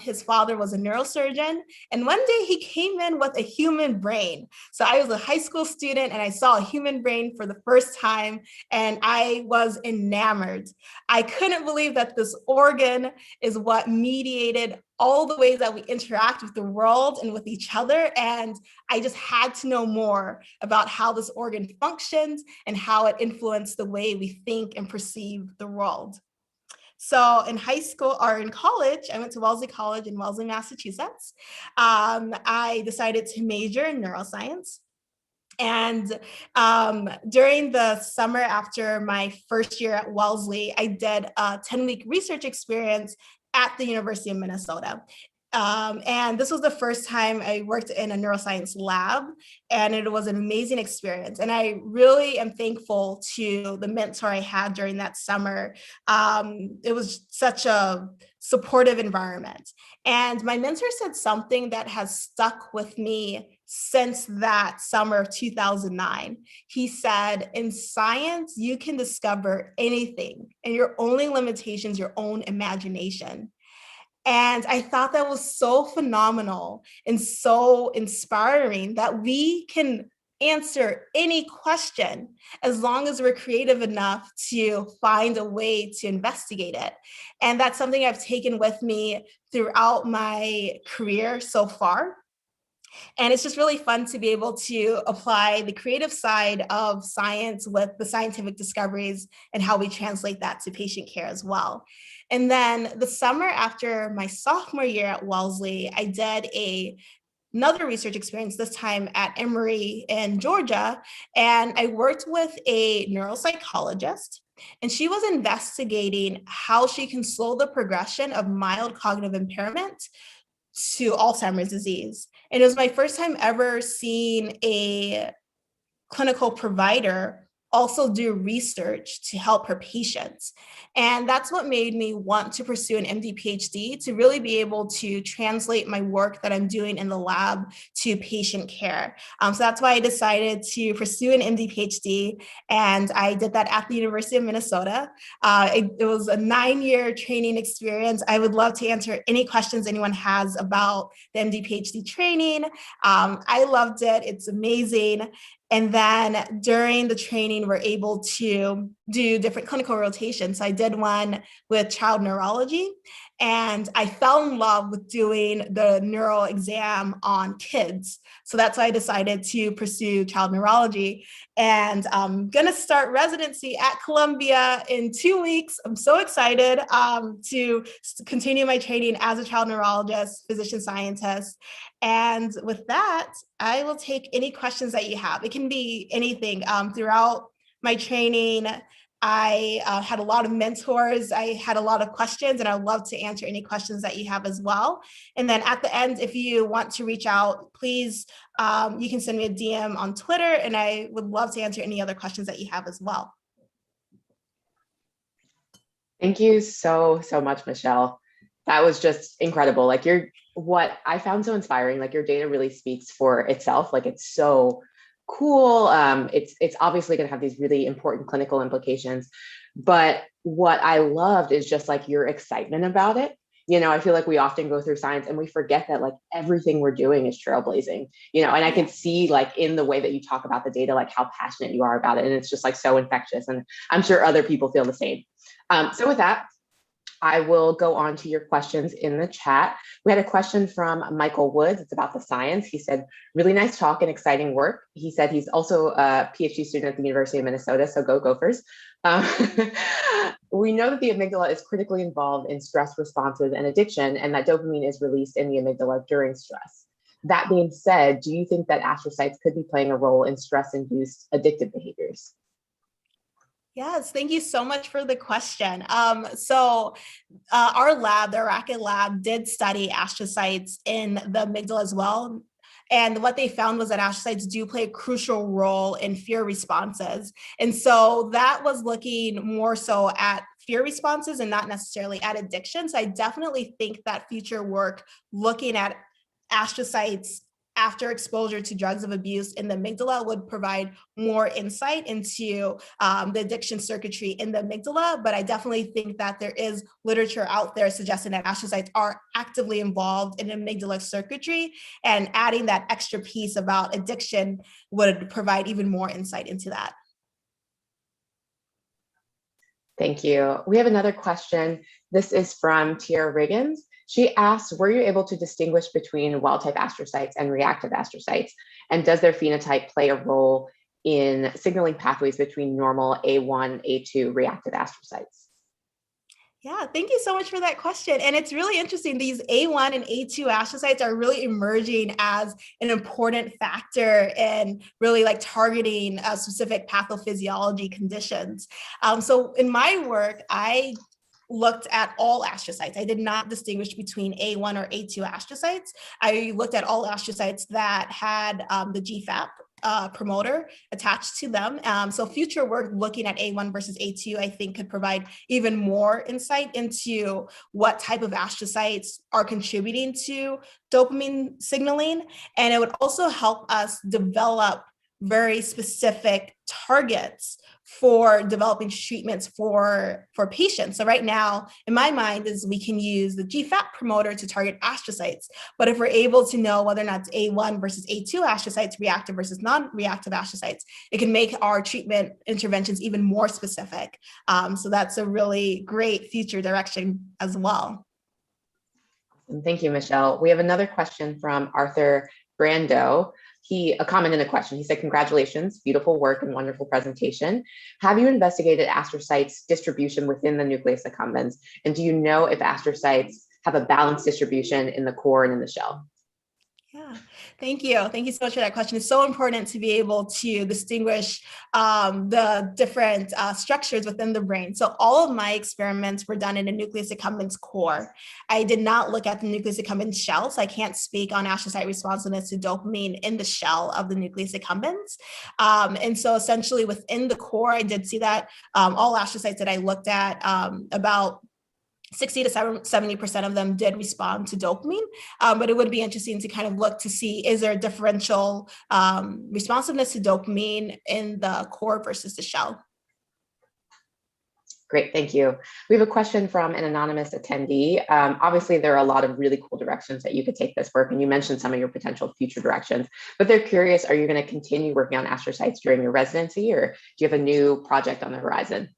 his father was a neurosurgeon, and one day he came in with a human brain. So I was a high school student and I saw a human brain for the first time, and I was enamored. I couldn't believe that this organ is what mediated all the ways that we interact with the world and with each other. And I just had to know more about how this organ functions and how it influenced the way we think and perceive the world. So in high school or in college, I went to Wellesley College in Wellesley, Massachusetts. I decided to major in neuroscience. And during the summer after my first year at Wellesley, I did a 10-week research experience at the University of Minnesota. And this was the first time I worked in a neuroscience lab, and it was an amazing experience. And I really am thankful to the mentor I had during that summer. It was such a supportive environment. And my mentor said something that has stuck with me since that summer of 2009. He said, in science, you can discover anything, and your only limitation is your own imagination. And I thought that was so phenomenal and so inspiring that we can answer any question as long as we're creative enough to find a way to investigate it. And that's something I've taken with me throughout my career so far. And it's just really fun to be able to apply the creative side of science with the scientific discoveries and how we translate that to patient care as well. And then the summer after my sophomore year at Wellesley, I did another research experience, this time at Emory in Georgia. And I worked with a neuropsychologist, and she was investigating how she can slow the progression of mild cognitive impairment to Alzheimer's disease. And it was my first time ever seeing a clinical provider also do research to help her patients. And that's what made me want to pursue an MD PhD, to really be able to translate my work that I'm doing in the lab to patient care. So that's why I decided to pursue an MD PhD, and I did that at the University of Minnesota. It was a 9-year training experience. I would love to answer any questions anyone has about the MD PhD training. I loved it. It's amazing. And then during the training, we're able to do different clinical rotations. So I did one with child neurology, and I fell in love with doing the neural exam on kids. So that's why I decided to pursue child neurology. And I'm going to start residency at Columbia in 2 weeks. I'm so excited to continue my training as a child neurologist, physician scientist. And with that, I will take any questions that you have. It can be anything. Throughout my training, I had a lot of mentors. I had a lot of questions, and I'd love to answer any questions that you have as well. And then at the end, if you want to reach out, please, you can send me a DM on Twitter, and I would love to answer any other questions that you have as well. Thank you so much, Michelle. That was just incredible. Like what I found so inspiring, like your data really speaks for itself. Like it's so cool. It's obviously going to have these really important clinical implications, but what I loved is just like your excitement about it. You know, I feel like we often go through science and we forget that like everything we're doing is trailblazing, you know, and I can see like in the way that you talk about the data, like how passionate you are about it. And it's just like so infectious. And I'm sure other people feel the same. So with that, I will go on to your questions in the chat. We had a question from Michael Woods. It's about the science. He said, really nice talk and exciting work. He said he's also a PhD student at the University of Minnesota, so go Gophers. We know that the amygdala is critically involved in stress responses and addiction, and that dopamine is released in the amygdala during stress. That being said, do you think that astrocytes could be playing a role in stress-induced addictive behaviors? Yes, thank you so much for the question. Our lab, the Araque lab, did study astrocytes in the amygdala as well. And what they found was that astrocytes do play a crucial role in fear responses. And so that was looking more so at fear responses and not necessarily at addiction. So I definitely think that future work looking at astrocytes after exposure to drugs of abuse in the amygdala would provide more insight into the addiction circuitry in the amygdala. But I definitely think that there is literature out there suggesting that astrocytes are actively involved in amygdala circuitry, and adding that extra piece about addiction would provide even more insight into that. Thank you. We have another question. This is from Tiara Riggins. She asks, were you able to distinguish between wild-type astrocytes and reactive astrocytes? And does their phenotype play a role in signaling pathways between normal A1, A2 reactive astrocytes? Yeah, thank you so much for that question. And it's really interesting. These A1 and A2 astrocytes are really emerging as an important factor in really like targeting specific pathophysiology conditions. So in my work, I looked at all astrocytes. I did not distinguish between A1 or A2 astrocytes. I looked at all astrocytes that had the GFAP promoter attached to them. So future work looking at A1 versus A2, I think could provide even more insight into what type of astrocytes are contributing to dopamine signaling. And it would also help us develop very specific targets for developing treatments for patients. So right now, in my mind, is we can use the GFAP promoter to target astrocytes. But if we're able to know whether or not it's A1 versus A2 astrocytes, reactive versus non-reactive astrocytes, it can make our treatment interventions even more specific. So that's a really great future direction as well. Thank you, Michelle. We have another question from Arthur Brando, a comment in the question, he said, congratulations, beautiful work and wonderful presentation. Have you investigated astrocytes distribution within the nucleus accumbens? And do you know if astrocytes have a balanced distribution in the core and in the shell? Yeah, thank you. Thank you so much for that question. It's so important to be able to distinguish the different structures within the brain. So all of my experiments were done in a nucleus accumbens core. I did not look at the nucleus accumbens shell, so I can't speak on astrocyte responsiveness to dopamine in the shell of the nucleus accumbens. And so essentially within the core, I did see that all astrocytes that I looked at, about 60 to 70% of them did respond to dopamine, but it would be interesting to kind of look to see, is there a differential responsiveness to dopamine in the core versus the shell? Great, thank you. We have a question from an anonymous attendee. Obviously, there are a lot of really cool directions that you could take this work, and you mentioned some of your potential future directions, but they're curious, are you going to continue working on astrocytes during your residency, or do you have a new project on the horizon?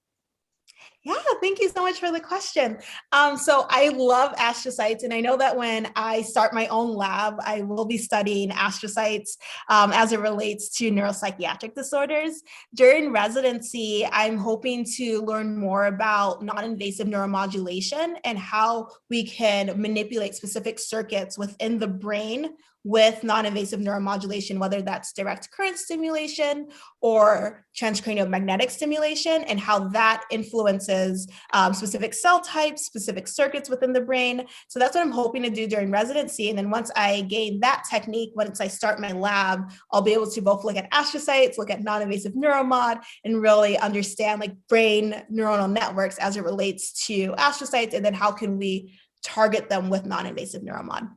Yeah, thank you so much for the question. So I love astrocytes, and I know that when I start my own lab, I will be studying astrocytes as it relates to neuropsychiatric disorders. During residency, I'm hoping to learn more about non-invasive neuromodulation and how we can manipulate specific circuits within the brain with non-invasive neuromodulation, whether that's direct current stimulation or transcranial magnetic stimulation, and how that influences specific cell types, specific circuits within the brain. So that's what I'm hoping to do during residency. And then once I gain that technique, once I start my lab, I'll be able to both look at astrocytes, look at non-invasive neuromod, and really understand like brain neuronal networks as it relates to astrocytes, and then how can we target them with non-invasive neuromod.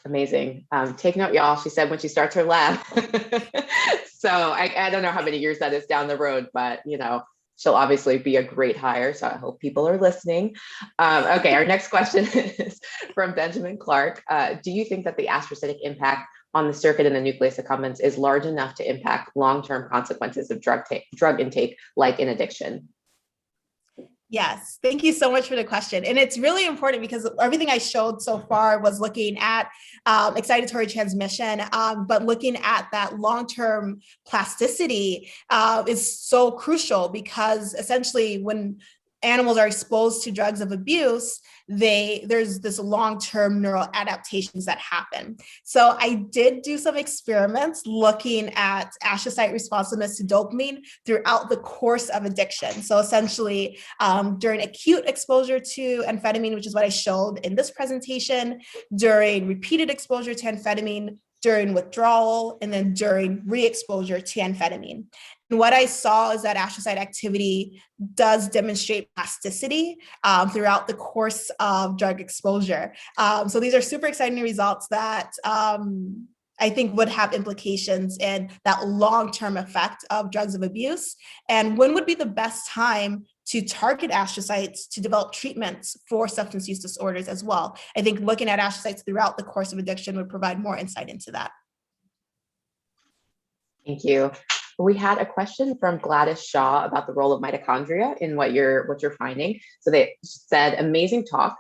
Amazing. Take note, y'all. She said when she starts her lab. So I don't know how many years that is down the road, but you know, she'll obviously be a great hire. So I hope people are listening. Okay, our next question is from Benjamin Clark. Do you think that the astrocytic impact on the circuit in the nucleus accumbens is large enough to impact long-term consequences of drug intake, like in addiction? Yes, thank you so much for the question. And it's really important because everything I showed so far was looking at excitatory transmission, but looking at that long-term plasticity is so crucial, because essentially when animals are exposed to drugs of abuse, there's this long-term neural adaptations that happen. So I did do some experiments looking at astrocyte responsiveness to dopamine throughout the course of addiction. So essentially during acute exposure to amphetamine, which is what I showed in this presentation, during repeated exposure to amphetamine, during withdrawal, and then during re-exposure to amphetamine. And what I saw is that astrocyte activity does demonstrate plasticity throughout the course of drug exposure. So these are super exciting results that I think would have implications in that long-term effect of drugs of abuse. And when would be the best time to target astrocytes to develop treatments for substance use disorders as well? I think looking at astrocytes throughout the course of addiction would provide more insight into that. Thank you. We had a question from Gladys Shaw about the role of mitochondria in what you're finding. So they said, amazing talk.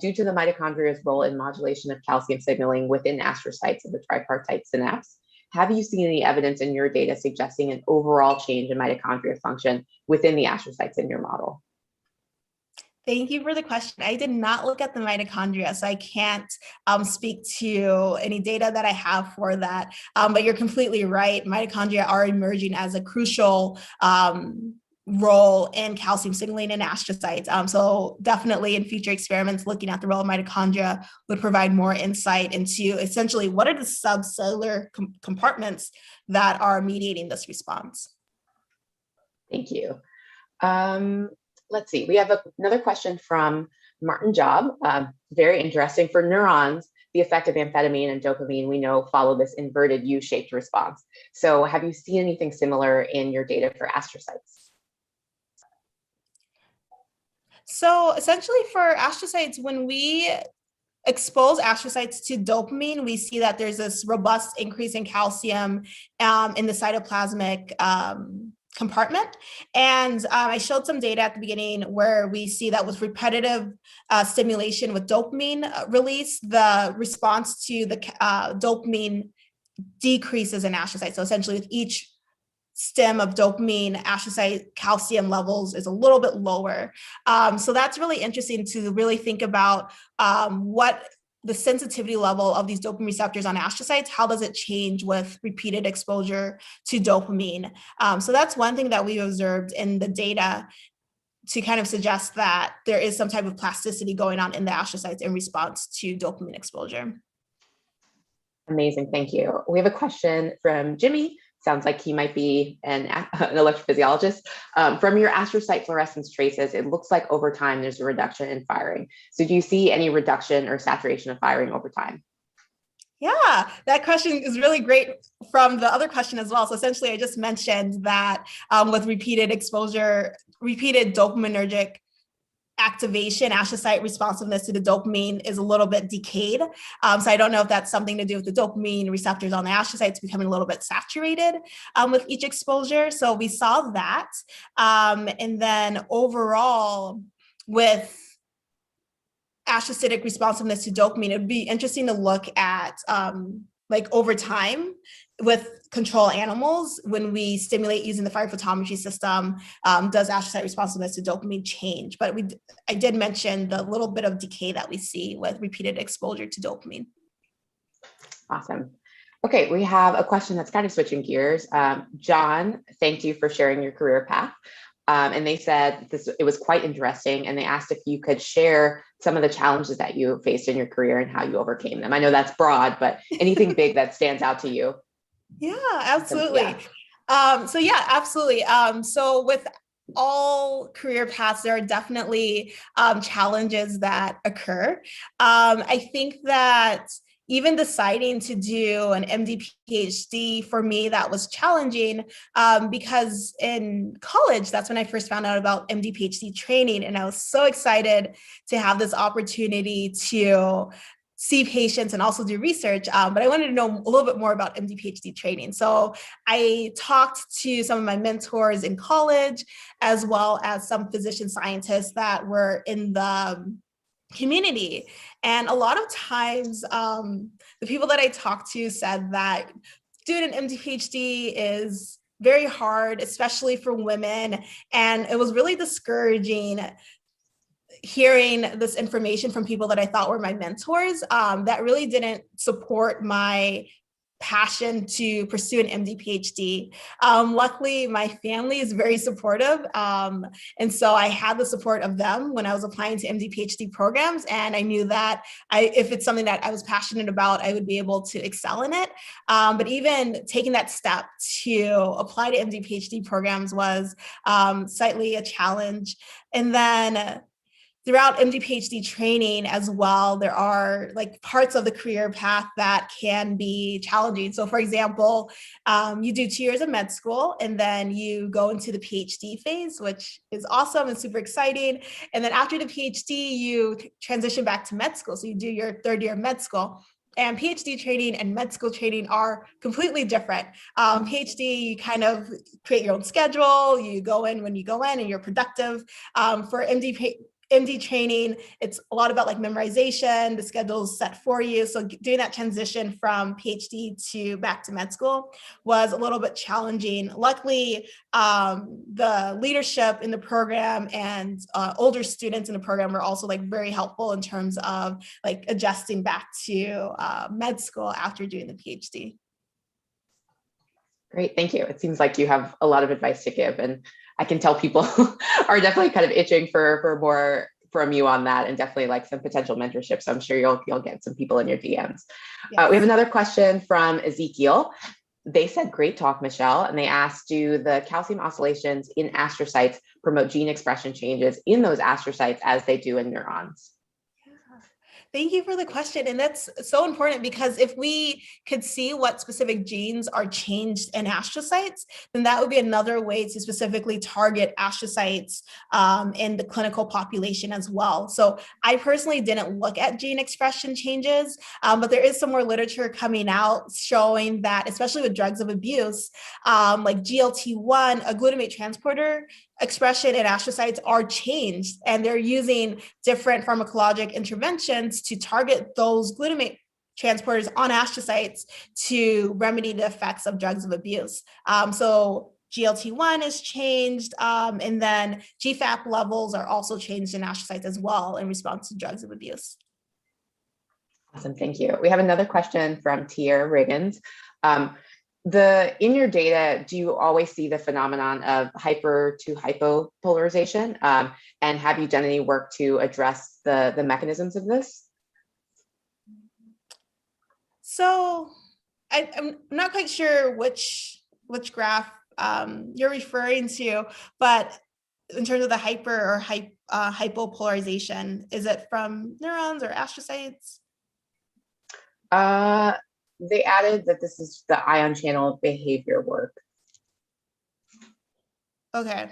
Due to the mitochondria's role in modulation of calcium signaling within astrocytes of the tripartite synapse, have you seen any evidence in your data suggesting an overall change in mitochondria function within the astrocytes in your model? Thank you for the question. I did not look at the mitochondria, so I can't speak to any data that I have for that. But you're completely right. Mitochondria are emerging as a crucial role in calcium signaling in astrocytes. So definitely in future experiments, looking at the role of mitochondria would provide more insight into essentially what are the subcellular compartments that are mediating this response. Thank you. Let's see, we have another question from Martin Job. Very interesting. For neurons, the effect of amphetamine and dopamine, we know, follow this inverted U-shaped response. So have you seen anything similar in your data for astrocytes? So essentially for astrocytes, when we expose astrocytes to dopamine, we see that there's this robust increase in calcium in the cytoplasmic compartment. And I showed some data at the beginning where we see that with repetitive stimulation with dopamine release, the response to the dopamine decreases in astrocytes. So essentially with each stem of dopamine, astrocyte calcium levels is a little bit lower. So that's really interesting to really think about what the sensitivity level of these dopamine receptors on astrocytes, how does it change with repeated exposure to dopamine? So that's one thing that we observed in the data to kind of suggest that there is some type of plasticity going on in the astrocytes in response to dopamine exposure. Amazing, thank you. We have a question from Jimmy. Sounds like he might be an electrophysiologist. From your astrocyte fluorescence traces, it looks like over time there's a reduction in firing. So do you see any reduction or saturation of firing over time? Yeah, that question is really great from the other question as well. So essentially, I just mentioned that with repeated exposure, repeated dopaminergic activation, astrocyte responsiveness to the dopamine is a little bit decayed. So I don't know if that's something to do with the dopamine receptors on the astrocytes becoming a little bit saturated with each exposure. So we saw that. And then overall, with astrocytic responsiveness to dopamine, it would be interesting to look at like over time with control animals, when we stimulate using the fire photometry system, does astrocyte responsiveness to dopamine change? But I did mention the little bit of decay that we see with repeated exposure to dopamine. Awesome. Okay, we have a question that's kind of switching gears. John, thank you for sharing your career path. And they said it was quite interesting, and they asked if you could share some of the challenges that you faced in your career and how you overcame them. I know that's broad, but anything big that stands out to you? Yeah, absolutely. Yeah. Absolutely. So with all career paths, there are definitely challenges that occur. I think that even deciding to do an MD PhD, for me, that was challenging because in college, that's when I first found out about MD PhD training. And I was so excited to have this opportunity to see patients and also do research, but I wanted to know a little bit more about MD PhD training. So I talked to some of my mentors in college, as well as some physician scientists that were in the community. And a lot of times, the people that I talked to said that doing an MD PhD is very hard, especially for women. And it was really discouraging hearing this information from people that I thought were my mentors that really didn't support my passion to pursue an MD PhD. Luckily, my family is very supportive. And so I had the support of them when I was applying to MD PhD programs. And I knew that if it's something that I was passionate about, I would be able to excel in it. But even taking that step to apply to MD PhD programs was slightly a challenge. And then throughout MD PhD training as well, there are like parts of the career path that can be challenging. So for example, you do 2 years of med school and then you go into the PhD phase, which is awesome and super exciting. And then after the PhD, you transition back to med school. So you do your 3rd year of med school. And PhD training and med school training are completely different. PhD, you kind of create your own schedule. You go in when you go in and you're productive. For MD training, it's a lot about like memorization, the schedule's set for you. So doing that transition from PhD to back to med school was a little bit challenging. Luckily, the leadership in the program and older students in the program were also like very helpful in terms of like adjusting back to med school after doing the PhD. Great, thank you. It seems like you have a lot of advice to give, and I can tell people are definitely kind of itching for more from you on that, and definitely like some potential mentorship. So I'm sure you'll get some people in your DMs. Yes. We have another question from Ezekiel. They said, great talk, Michelle. And they asked, do the calcium oscillations in astrocytes promote gene expression changes in those astrocytes as they do in neurons? Thank you for the question. And that's so important because if we could see what specific genes are changed in astrocytes, then that would be another way to specifically target astrocytes in the clinical population as well. So I personally didn't look at gene expression changes, but there is some more literature coming out showing that, especially with drugs of abuse, like GLT1, a glutamate transporter, expression in astrocytes are changed, and they're using different pharmacologic interventions to target those glutamate transporters on astrocytes to remedy the effects of drugs of abuse. So GLT1 is changed, and then GFAP levels are also changed in astrocytes as well in response to drugs of abuse. Awesome, thank you. We have another question from Tier Riggins. In your data, do you always see the phenomenon of hyper to hypopolarization? And have you done any work to address the mechanisms of this? So I'm not quite sure which graph you're referring to, but in terms of the hyper or hypopolarization, is it from neurons or astrocytes? They added that this is the ion channel behavior work. Okay.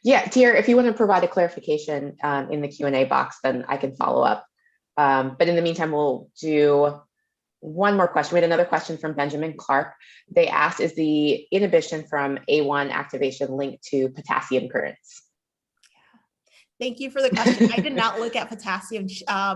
Yeah, Tier, if you want to provide a clarification in the Q&A box, then I can follow up. But in the meantime, we'll do one more question. We had another question from Benjamin Clark. They asked, is the inhibition from A1 activation linked to potassium currents? Thank you for the question. I did not look at potassium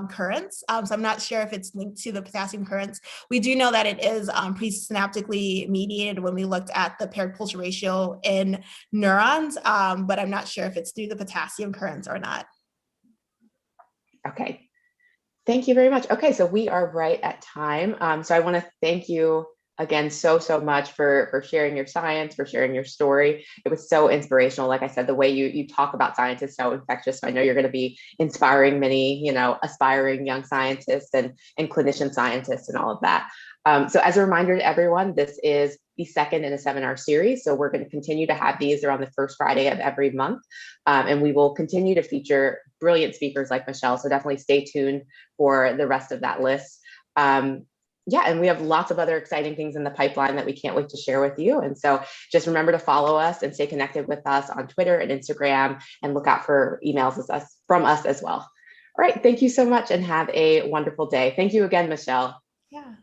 currents, so I'm not sure if it's linked to the potassium currents. We do know that it is presynaptically mediated when we looked at the paired pulsar ratio in neurons, but I'm not sure if it's through the potassium currents or not. Okay, thank you very much. Okay, so we are right at time. So I want to thank you again so much for sharing your science, for sharing your story. It was so inspirational. Like I said, the way you talk about science is so infectious. So I know you're going to be inspiring many, aspiring young scientists and clinician scientists and all of that. So as a reminder to everyone, this is the second in a seminar series. So we're going to continue to have these around the first Friday of every month. And we will continue to feature brilliant speakers like Michelle. So definitely stay tuned for the rest of that list. Yeah, and we have lots of other exciting things in the pipeline that we can't wait to share with you. And so just remember to follow us and stay connected with us on Twitter and Instagram, and look out for emails from us as well. All right, thank you so much and have a wonderful day. Thank you again, Michelle. Yeah.